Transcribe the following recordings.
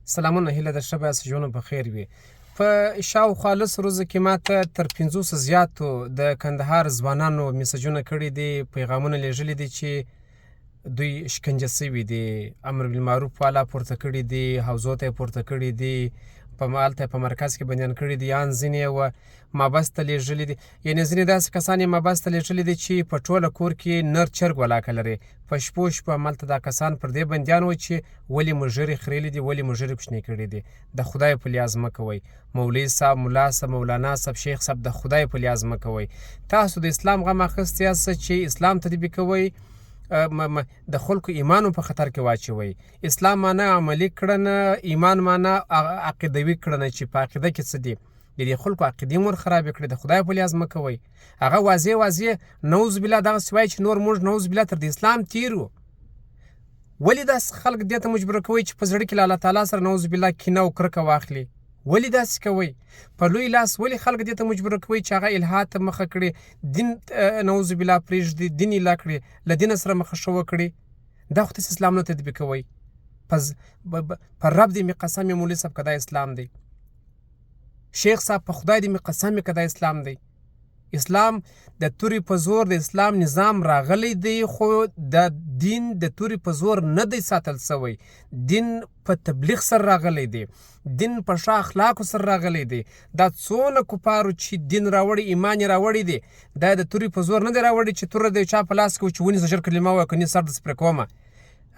سلامونه، هیله ده ښه به یاست، ژوند په خیر وي. په شاوخوا لسو ورځو کې ما ته تر 50 زیاتو د کندهار ځوانانو میسجونه کړي دي، پیغامونه لیږلي دي چې دوی شکنجه سوي دي، امر بالمعروف والا پورته کړي دي، حوزو ته یې پورته کړي دي، هلته په مرکز کې بندیان کړي دي، ان ځینې یې محبس ته لیږلي دي. یعنې ځینې داسې کسان یې محبس ته لیږلي دي چې په ټوله کور کې نر چرګ ولاکه لري. په شپو شپه هملته دا کسان پر دې بندیان وو چې ولې مږرې خریلي دي، ولې مږرې کوچنۍ کړي دي. د خدای په لیاز مه کوئ. مولوي صاحب، ملا صاحب، مولانا صاحب، شیخ صاحب، د خدای په لیاز مه کوئ. تاسو د اسلام غم اخیستی یاست چې اسلام تطبیقوئ، د خلکو ایمان په خطر کې واچوئ. اسلام معنا عملي کړنه، ایمان معنا عقیدوي کړنه چې په عقیده کې څه دي. د دې خلکو عقیدې مور خرابې کړي، د خدای په لیاز مه کوئ. هغه واضح واضح نعوذ بالله دغسې وایي چې نور موږ نعوذ بالله تر د اسلام تیر وو. ولې داسې خلک دې ته مجبوره کوئ چې په زړه کې له الله تعالی سره نعوذ بالله کینه او کرکه واخلي؟ ولې داسې کوئ؟ په لوی لاس ولې خلک دې ته مجبوره کوئ چې هغه الحاد ته مخه کړي، دین نعوذ بالله پرېږدي، دین ایله کړي، له دینه سره مخه ښه وکړي؟ دا خو تاسې اسلام نه تطبیقوئ. په رب دې مې قسم یې مولوي صاحب که دا اسلام دی، شیخ صاحب په خدای دې مې قسم یې که دا اسلام دی. اسلام د تورې په زور د اسلام نظام راغلی دی، خو د دین د تورې په زور نه دی ساتل سوی. دین په تبلیغ سره راغلی دی، دین په ښه اخلاقو سره راغلی دی. دا څونه کفارو چې دین راوړی، ایمان یې راوړی دی، دا د تورې په زور نه دی راوړی چې توره د چا په لاس کې و چې ونیسه ژر کلمه ووایه که نه سر داسې پرې کومه.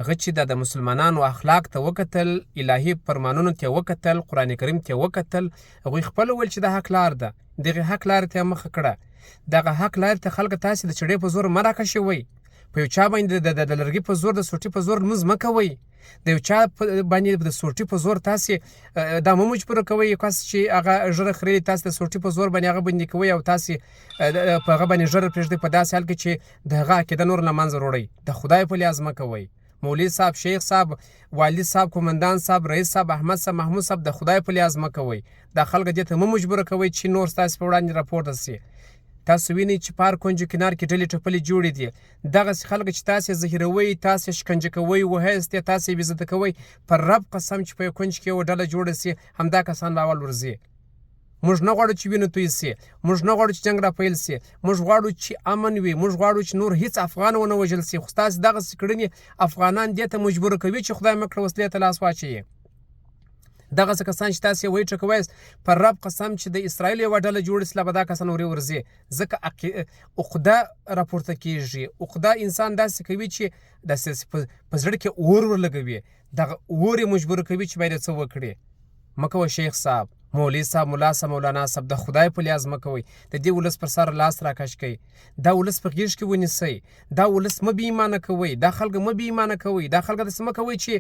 هغه چې دا د مسلمانانو اخلاق ته وکتل، الهي فرمانونو ته وکتل، قرآن کریم ته وکتل، هغوی خپله ویل چې دا حق لار ده، دغې حق لارې ته یې مخه کړه. دغه حق لارې ته خلکو تاسې د چړې په زور مه راکشوئ. په یو چا باندې د لرګي په زور، د سوټي په زور لمونځ مه کوئ. د یو چا باندې د سوټي په زور تاسې دا مه مجبوره کوئ. یو کس چې هغه ږیره خریلي، تاسې د سوټي په زور باندې هغه بندي کوئ او تاسې په هغه باندې ږیره پرېږدئ، په داسې حال کې چې د هغه عقیده نور له منځه وړئ. د خدای په لیاز مه کوئ. مولوي صاحب، شیخ صاحب، والي صاحب، کومندان صاحب، رئیس صاحب، احمد صاحب، محمود صاحب، د خدای په لیاز مه کوئ. دا خلک دې ته مه مجبوره کوئ چې نور ستاسې په وړاندې راپورته سي. تاسو وینئ چې پارک کونجو کنار کې ډلې ټپلې جوړې دي. دغسې خلک چې تاسې زهیروئ، تاسې شکنجه کوئ، وهیستې، تاسې بې عزته کوئ، پر رب قسم چې په یو کونج کې یوه ډله جوړه سي، همدا کسان به اول ورځي. موږ نه غواړو چې وینه توی سي، موږ نه غواړو چې جنګ راپیل سي، موږ غواړو چې امن وي، موږ غواړو چې نور هیڅ افغان ونه وژل سي. خو ستاسې دغسې کړنې افغانان دې ته مجبوره کوي چې خدای مه کړه وسلې ته لاس واچوي. دغسې کسان چې تاسې یې ویټکوئ، پر رب قسم چې د اسرائیل یوه ډله جوړه سي، لا به دا کسان ورې ورځي. ځکه عقده راپورته کېږي. عقده انسان داسې کوي چې داسې په زړه کې اور ورلګوي، دغه اور یې مجبوره کوي چې باید څه وکړي. مه کوه شیخ صاحب، مولوي صاحب، ملا صاحب، مولانا صاحب، د خدای په لیاز مه کوئ. د دې ولس پر سر لاس راکش کوئ، دا ولس په غېږ کې ونیسئ، دا ولس مه بې ایمانه کوئ، دا خلک مه بې ایمانه کوئ، دا خلک داسې مه کوئ چې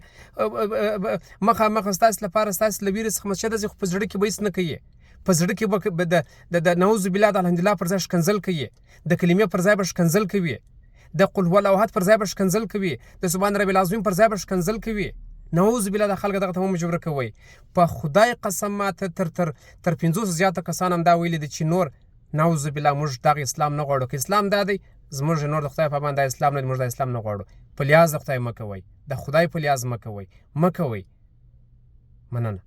مخامخ ستاسې لپاره ستاسې له ویرې څخه مسجد ځي، خو په زړه کې به هېڅ نه کوي. په زړه کې به د نعوذ بالله د الحمدلله پر ځای ښکنځل کوي، د کلمې پر ځای به ښکنځل کوي، د قل هو الله احد پر ځای به ښکنځل کوي، د سبحان ربي العظیم پر ځای به ښکنځل کوي. نعوذ بالله د خلک دغه ته مه مجبوره کوئ. په خدای قسم ماته تر 50 زیاته کسان هم دا ویلي دي چې نور نعوذ بالله موږ دغه اسلام نه غواړو. که اسلام دا دی، زموږ نور د خدای په امان دا اسلام نه دی، موږ دا اسلام نه غواړو. په لیاز د خدای مه کوئ، د خدای په لیاز مه کوئ، مه کوئ. مننه.